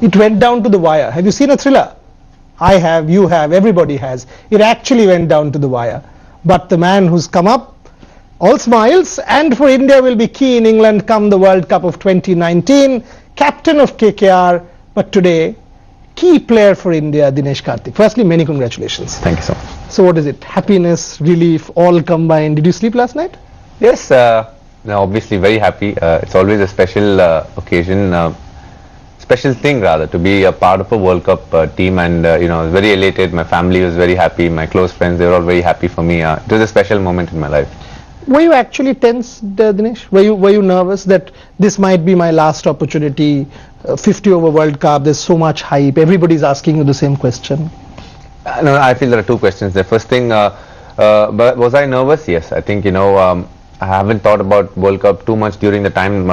It went down to the wire. Have you seen a thriller? I have, you have, everybody has. It actually went down to the wire. But the man who's come up, all smiles, and for India will be key in England come the World Cup of 2019, captain of KKR, but today, key player for India, DineshKartik. Firstly, many congratulations. Thank you so much. So what is it? Happiness, relief, all combined. Did you sleep last night? Yes, no, obviously very happy. It's always a special occasion, special thing rather, to be a part of a World Cup team, and you know, I was very elated. My family was very happy. My close friends, they were all very happy for me. It was a special moment in my life. Were you actually tense, Dinesh? Were you nervous that this might be my last opportunity? 50 over World Cup, there's so much hype. Everybody's asking you the same question. No, I feel there are two questions. The first thing, but was I nervous? Yes, I think, you know, I haven't thought about World Cup too much during the time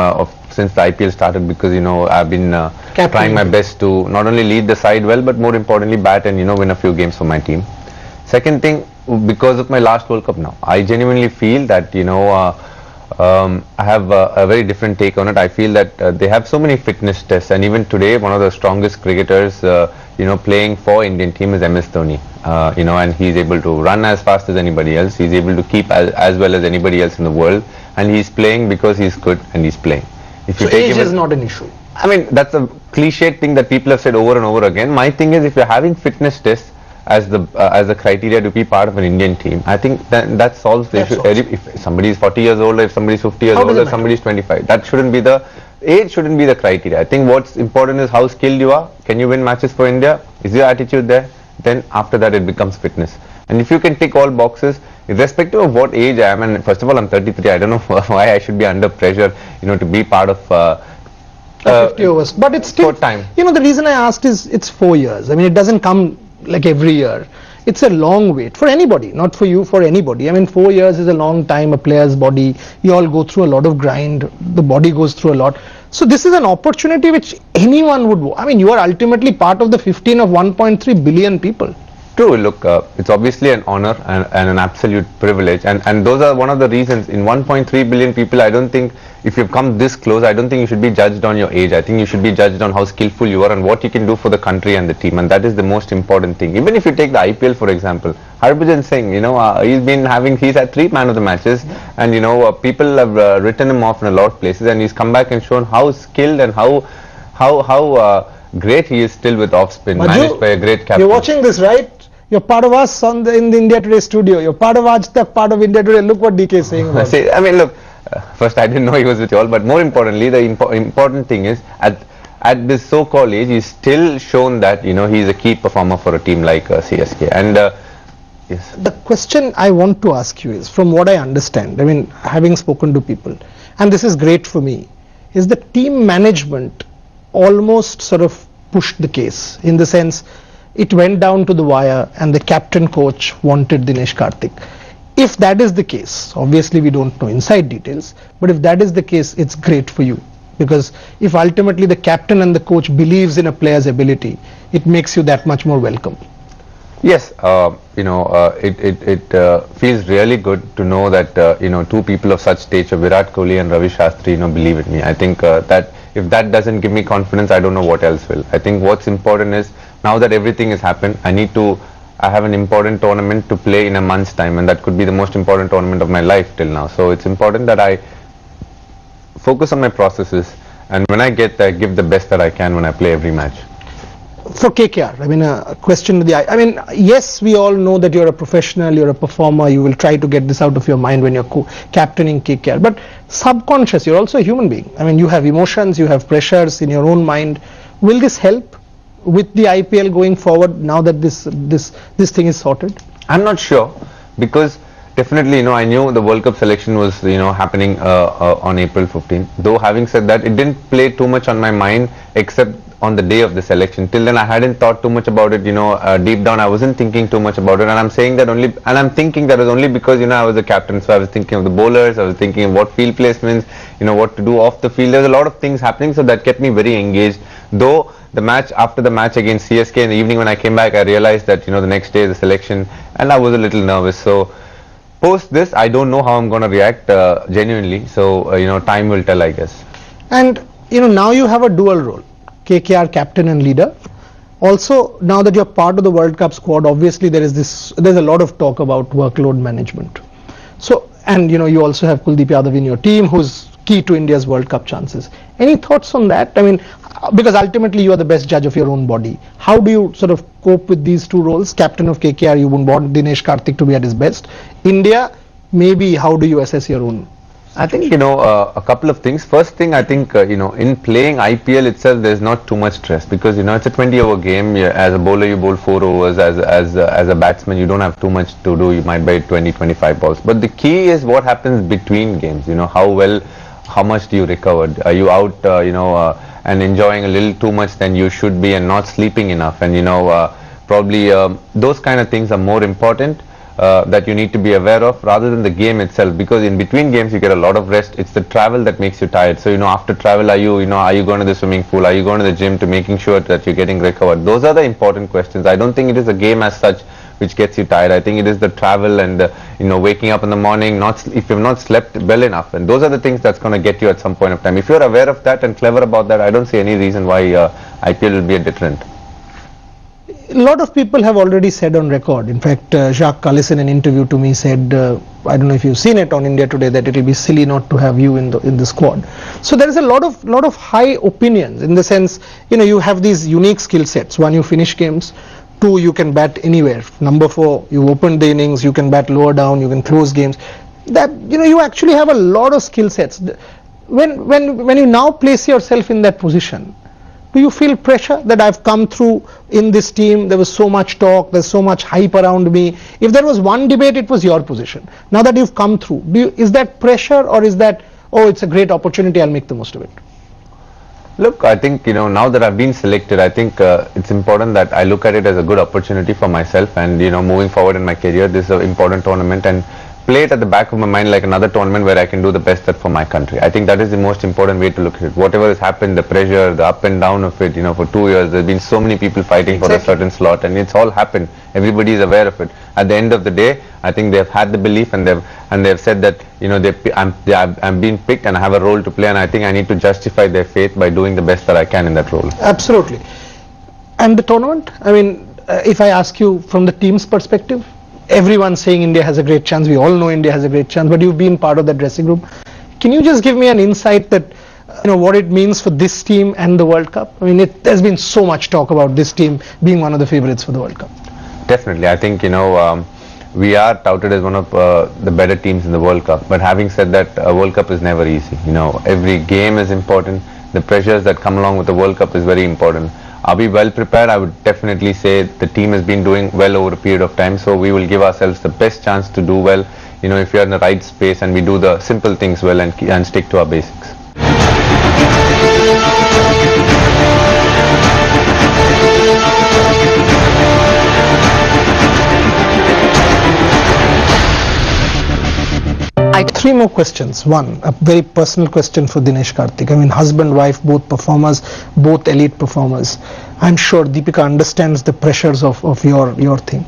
since the IPL started, because, you know, I've been trying my best to not only lead the side well, but more importantly bat and, you know, win a few games for my team. Second thing, because of my last World Cup now, I genuinely feel that, you know, I have a very different take on it. I feel that they have so many fitness tests, and even today one of the strongest cricketers you know, playing for Indian team is MS Dhoni, you know, and he's able to run as fast as anybody else. He's able to keep as well as anybody else in the world, and he's playing because he's good and he's playing. If you so take age is not an issue. I mean, that's a cliched thing that people have said over and over again. My thing is, if you're having fitness tests as the criteria to be part of an Indian team, I think that solves the issue. If somebody is 40 years old, or if somebody is 50 years old, or somebody is 25, that shouldn't be the age. Shouldn't be the criteria. I think what's important is how skilled you are. Can you win matches for India? Is your attitude there? Then after that it becomes fitness. And if you can tick all boxes, irrespective of what age I am, and first of all I'm 33, I don't know why I should be under pressure, you know, to be part of 50 overs. But it's still time. You know, the reason I asked is it's 4 years. I mean, it doesn't come like every year. It's a long wait for anybody, not for you, for anybody. I mean, 4 years is a long time. A player's body, you all go through a lot of grind, the body goes through a lot. So this is an opportunity which anyone would, I mean, you are ultimately part of the 15 of 1.3 billion people. True, look, it's obviously an honor and an absolute privilege, and those are one of the reasons. In 1.3 billion people, I don't think, if you've come this close, I don't think you should be judged on your age. I think you should be judged on how skillful you are and what you can do for the country and the team, and that is the most important thing. Even if you take the IPL, for example, Harbhajan Singh, you know, he's had 3 man of the matches, and you know, people have written him off in a lot of places, and he's come back and shown how skilled and how great he is still with off spin, managed by a great captain. You're watching this, right? You're part of us in the IndiaToday studio. You're part of Aaj Tak, part of IndiaToday. Look what DK is saying about See, I mean, look, first I didn't know he was with you all, but more importantly, the important thing is, at this so-called age, he's still shown that, you know, he's a key performer for a team like CSK. And yes. The question I want to ask you is, from what I understand, I mean, having spoken to people, and this is great for me, is the team management almost sort of pushed the case, in the sense it went down to the wire and the captain coach wanted DineshKartik. If that is the case, obviously we don't know inside details, but if that is the case, it's great for you, because if ultimately the captain and the coach believes in a player's ability, it makes you that much more welcome. Yes, you know, it feels really good to know that you know, 2 people of such stature, Virat Kohli and Ravi Shastri, you know, believe in me. I think that if that doesn't give me confidence, I don't know what else will. I think what's important is, now that everything has happened, I have an important tournament to play in a month's time, and that could be the most important tournament of my life till now. So it's important that I focus on my processes, and when I get there, give the best that I can when I play every match. For KKR, I mean, a question to the, I mean, yes, we all know that you're a professional, you're a performer, you will try to get this out of your mind when you're captaining KKR, but subconscious, you're also a human being. I mean, you have emotions, you have pressures in your own mind. Will this help with the IPL going forward, now that this thing is sorted? I'm not sure, because definitely, you know, I knew the World Cup selection was, you know, happening on April 15. Though having said that, it didn't play too much on my mind, except on the day of the selection. Till then I hadn't thought too much about it, you know, deep down I wasn't thinking too much about it, and I'm saying that only, and I'm thinking that was only because, you know, I was a captain, so I was thinking of the bowlers, I was thinking of what field placements, you know, what to do off the field. There's a lot of things happening, so that kept me very engaged. Though the match, after the match against CSK in the evening when I came back, I realized that, you know, the next day is the selection, and I was a little nervous. So post this, I don't know how I'm going to react genuinely, so you know, time will tell, I guess. And you know, now you have a dual role. KKR captain and leader. Also, now that you're part of the World Cup squad, obviously there's a lot of talk about workload management. So, and you also have Kuldeep Yadav in your team, who's key to India's World Cup chances. Any thoughts on that? I mean, because ultimately you are the best judge of your own body. How do you sort of cope with these two roles? Captain of KKR, you wouldn't want DineshKartik to be at his best. India, maybe how do you assess your own? I think, a couple of things. First thing, I think, in playing IPL itself, there's not too much stress because, it's a 20-over game. As a bowler, you bowl 4 overs. As a batsman, you don't have too much to do. You might bat 20, 25 balls. But the key is what happens between games. How much do you recover? Are you out, and enjoying a little too much than you should be and not sleeping enough? And, probably those kind of things are more important. That you need to be aware of rather than the game itself, because in between games you get a lot of rest. It's the travel that makes you tired. So after travel, are you going to the swimming pool, are you going to the gym, to making sure that you're getting recovered? Those are the important questions. I don't think it is a game as such which gets you tired. I think it is the travel and waking up in the morning, if you've not slept well enough, and those are the things that's going to get you at some point of time. If you're aware of that and clever about that, I don't see any reason why IPL will be a deterrent. A lot of people have already said on record. In fact, Jacques Kallis in an interview to me said, I don't know if you've seen it on India Today, that it will be silly not to have you in the squad. So there is a lot of high opinions, in the sense, you have these unique skill sets. One, you finish games. 2, you can bat anywhere. Number 4, you open the innings, you can bat lower down, you can close games. That you actually have a lot of skill sets. When you now place yourself in that position, do you feel pressure that I've come through in this team? There was so much talk, there's so much hype around me. If there was one debate, it was your position. Now that you've come through, is that pressure, or is that, oh, it's a great opportunity, I'll make the most of it? Look, I think, now that I've been selected, I think it's important that I look at it as a good opportunity for myself, and, moving forward in my career, this is an important tournament, and play it at the back of my mind like another tournament where I can do the best for my country. I think that is the most important way to look at it. Whatever has happened, the pressure, the up and down of it, for 2 years, there's been so many people fighting for a certain slot, and it's all happened. Everybody is aware of it. At the end of the day, I think they've had the belief, and they've said that, I'm being picked and I have a role to play, and I think I need to justify their faith by doing the best that I can in that role. Absolutely. And the tournament, I mean, if I ask you from the team's perspective, everyone's saying India has a great chance. We all know India has a great chance, but you've been part of that dressing room. Can you just give me an insight that, what it means for this team and the World Cup? I mean, there's been so much talk about this team being one of the favorites for the World Cup. Definitely. I think, we are touted as one of the better teams in the World Cup. But having said that, a World Cup is never easy. Every game is important. The pressures that come along with the World Cup is very important. Are we well prepared? I would definitely say the team has been doing well over a period of time, so we will give ourselves the best chance to do well, if we are in the right space and we do the simple things well and stick to our basics. Three more questions. One, a very personal question for DineshKartik. I mean, husband, wife, both performers, both elite performers. I'm sure Deepika understands the pressures of your thing.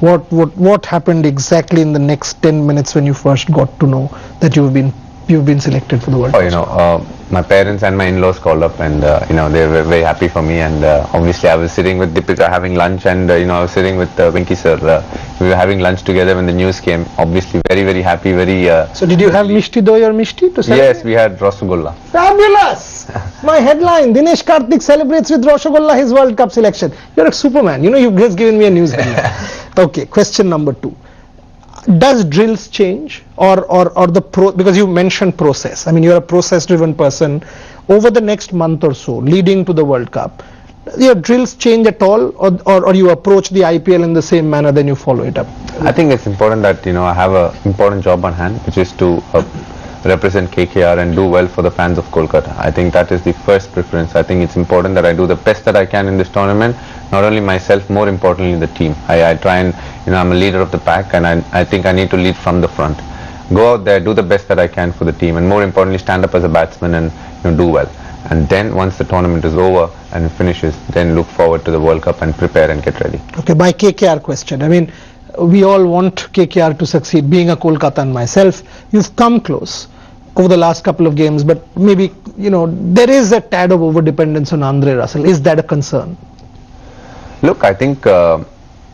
What happened exactly in the next 10 minutes when you first got to know that you've been selected for the World Cup? My parents and my in-laws called up, and they were very happy for me, and obviously I was sitting with Deepika having lunch, and I was sitting with Venki sir. We were having lunch together when the news came. Obviously very, very happy, very... So did you have Mishti Doi or Mishti to celebrate? Yes, we had Rasgulla. Fabulous! My headline, DineshKartik celebrates with Rasgulla his World Cup selection. You're a superman. You've just given me a news headline. Okay, question number 2. Does drills change or because you mentioned process. I mean, you're a process driven person. Over the next month or so leading to the World Cup, your drills change at all, or you approach the IPL in the same manner, then you follow it up? I think it's important that I have an important job on hand, which is to represent KKR and do well for the fans of Kolkata. I think that is the first preference. I think it's important that I do the best that I can in this tournament, not only myself, more importantly the team. I try and, I'm a leader of the pack, and I think I need to lead from the front. Go out there, do the best that I can for the team, and more importantly stand up as a batsman and do well. And then once the tournament is over and it finishes, then look forward to the World Cup and prepare and get ready. Okay, my KKR question. I mean, we all want KKR to succeed. Being a Kolkatan myself, you've come close. over the last couple of games, but maybe, there is a tad of over-dependence on Andre Russell. Is that a concern? Look, I think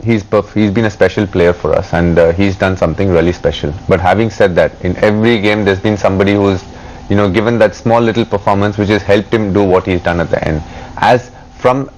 he's been a special player for us, and he's done something really special. But having said that, in every game there's been somebody who's given that small little performance which has helped him do what he's done at the end.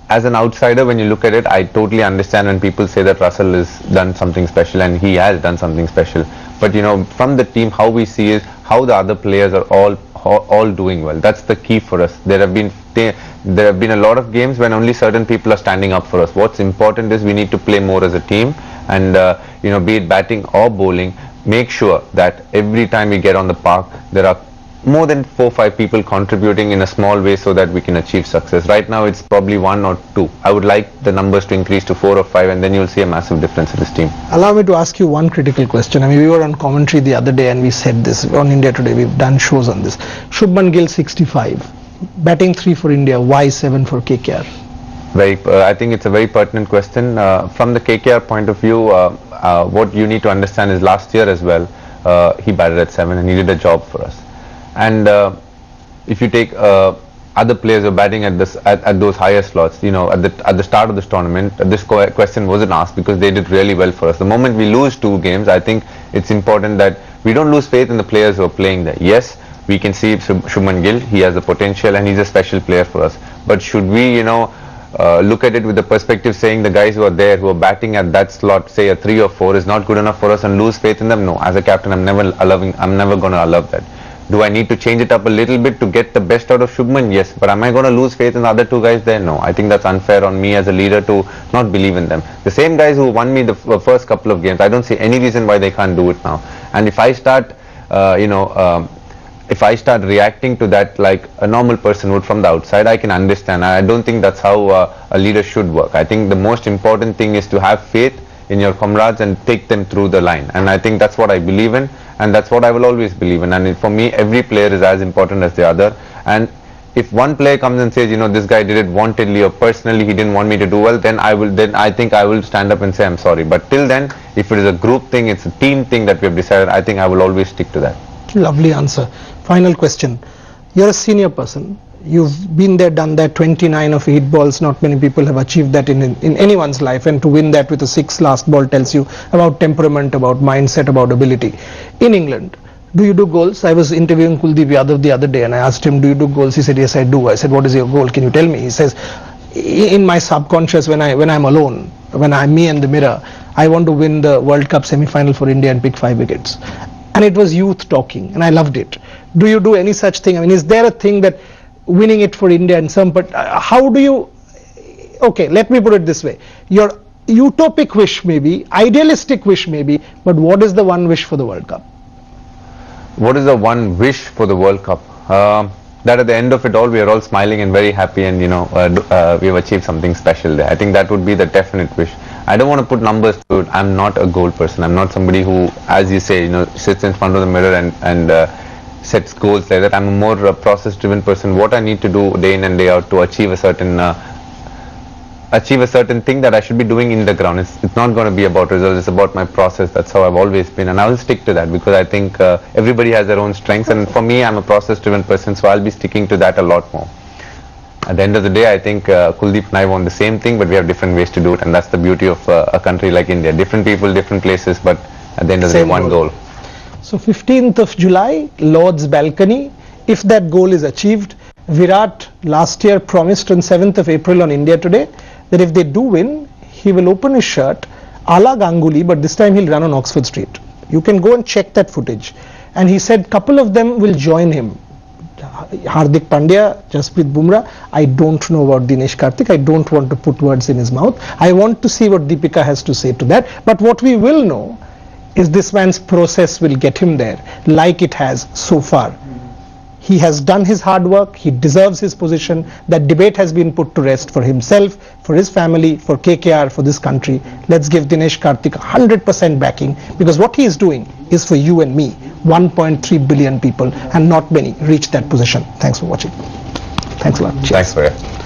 As an outsider, when you look at it, I totally understand when people say that Russell has done something special, and he has done something special. But from the team, how we see is how the other players are all doing well. That's the key for us. There have been a lot of games when only certain people are standing up for us. What's important is we need to play more as a team, and be it batting or bowling, make sure that every time we get on the park there are more than 4 or 5 people contributing in a small way so that we can achieve success. Right now it's probably 1 or 2. I would like the numbers to increase to 4 or 5, and then you'll see a massive difference in this team. Allow me to ask you one critical question. I mean, we were on commentary the other day and we said this on India Today. We've done shows on this. Shubman Gill 65, batting 3 for India, why 7 for KKR? I think it's a very pertinent question. From the KKR point of view, what you need to understand is last year as well, he batted at 7 and he did a job for us. And if you take other players who are batting at those higher slots, at the start of this tournament, this question wasn't asked because they did really well for us. The moment we lose 2 games, I think it's important that we don't lose faith in the players who are playing there. Yes, we can see Shubman Gill, he has the potential and he's a special player for us. But should we, look at it with the perspective saying the guys who are there, who are batting at that slot, say a 3 or 4, is not good enough for us and lose faith in them? No, as a captain, I'm never going to allow that. Do I need to change it up a little bit to get the best out of Shubman? Yes. But am I going to lose faith in the other 2 guys there? No. I think that's unfair on me as a leader to not believe in them. The same guys who won me the first couple of games, I don't see any reason why they can't do it now. And if I start, if I start reacting to that like a normal person would from the outside, I can understand. I don't think that's how a leader should work. I think the most important thing is to have faith in your comrades and take them through the line, and I think that's what I believe in, and that's what I will always believe in. And for me, every player is as important as the other. And if one player comes and says, this guy did it wantedly or personally he didn't want me to do well, then I think I will stand up and say I'm sorry. But till then, if it is a group thing, it's a team thing that we have decided, I think I will always stick to that. Lovely answer. Final question. You're a senior person. You've been there, done that, 29 of 8 balls. Not many people have achieved that in anyone's life, and to win that with a 6 last ball tells you about temperament, about mindset, about ability. In England, do you do goals? I was interviewing Kuldeep Yadav the other day and I asked him, do you do goals? He said, yes, I do. I said, what is your goal? Can you tell me? He says, in my subconscious, when I'm alone, when I'm me and the mirror, I want to win the World Cup semi-final for India and pick 5 wickets. And it was youth talking and I loved it. Do you do any such thing? I mean, is there a thing that winning it for India and but how do you, okay, let me put it this way. Your utopic wish maybe, idealistic wish maybe, but what is the one wish for the World Cup? What is the one wish for the World Cup? That at the end of it all, we are all smiling and very happy, and we have achieved something special there. I think that would be the definite wish. I don't want to put numbers to it. I'm not a goal person. I'm not somebody who, as you say, sits in front of the mirror and sets goals like that. I'm a more process-driven person. What I need to do day in and day out to achieve a certain thing that I should be doing in the ground. It's not going to be about results. It's about my process. That's how I've always been, and I will stick to that because I think everybody has their own strengths, and for me, I'm a process-driven person, so I'll be sticking to that a lot more. At the end of the day, I think Kuldeep and I want the same thing, but we have different ways to do it, and that's the beauty of a country like India. Different people, different places, but at the end of the day, one goal. So 15th of July, Lord's balcony. If that goal is achieved, Virat last year promised on 7th of April on India Today that if they do win, he will open his shirt a la Ganguly, but this time he'll run on Oxford Street. You can go and check that footage. And he said couple of them will join him. Hardik Pandya, Jasprit Bumrah. I don't know about DineshKartik. I don't want to put words in his mouth. I want to see what Deepika has to say to that. But what we will know is this man's process will get him there, like it has so far. He has done his hard work. He deserves his position. That debate has been put to rest for himself, for his family, for KKR, for this country. Let's give DineshKartik 100% backing, because what he is doing is for you and me. 1.3 billion people, and not many reach that position. Thanks for watching. Thanks a lot. Cheers. Thanks for it.